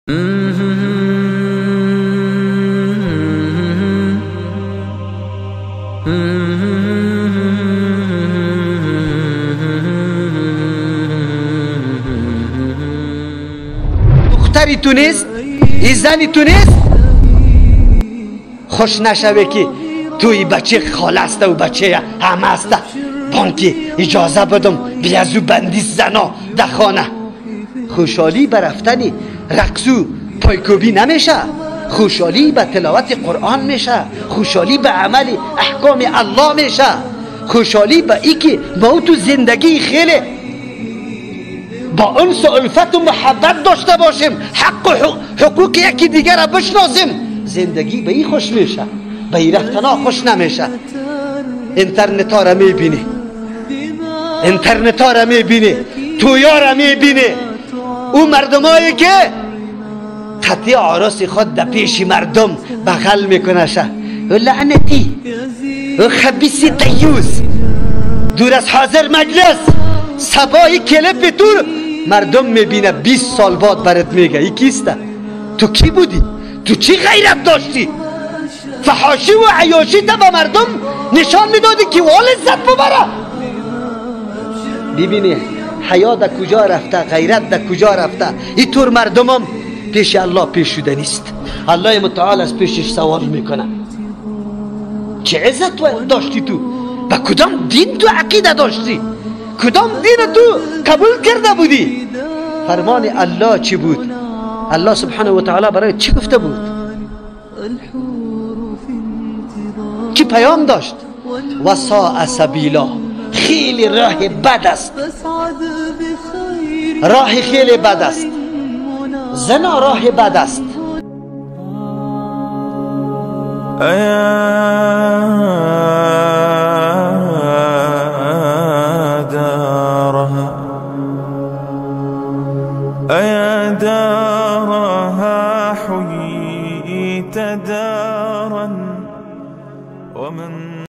دختری تو نیست، این زنی تو نیست، خوش نشوه که توی بچه خاله است و بچه همه است. بانکی اجازه بدم بیازو بندی زنا در خانه. خوشحالی به رفتن رقصو پایکوبی نمیشه، خوشحالی به تلاوت قرآن میشه، خوشحالی به عمل احکام الله میشه، خوشحالی به ای که ما تو زندگی خیلی با انس و الفت و محبت داشته باشیم، حق و حقوق یکی دیگر را بشناسیم. زندگی به ای خوش میشه، به ای رفتن ها خوش نمیشه. اینترنت ها را میبینی، اینترنت ها را میبینی، تویا را میبینی، او مردمایی که خطی عراس خود در پیش مردم بغل میکنه شه. او لعنتی، او خبیثی دیوز، دور از حاضر مجلس، سبایی کلپ تو مردم میبینه 20 سال بعد برات میگه ای کیسته؟ تو کی بودی؟ تو چی غیرت داشتی؟ فحاشی و عیاشی تا به مردم نشان میدادی که وال عزت ببره. ببینی حیا در کجا رفته، غیرت در کجا رفته. اینطور مردمم پیش الله پیش شده نیست. الله متعال از پیشش سوال میکنه چه عزت داشتی تو؟ با کدام دین تو عقیده داشتی؟ کدام دین تو قبول کرده بودی؟ فرمان الله چی بود؟ الله سبحانه و تعالی برای چی گفته بود؟ چی پیام داشت؟ وساء سبیلا، خیلی راه بد است، راه خیلی بد است، زنا راه بد است. أيا دارها حييت دارا ومن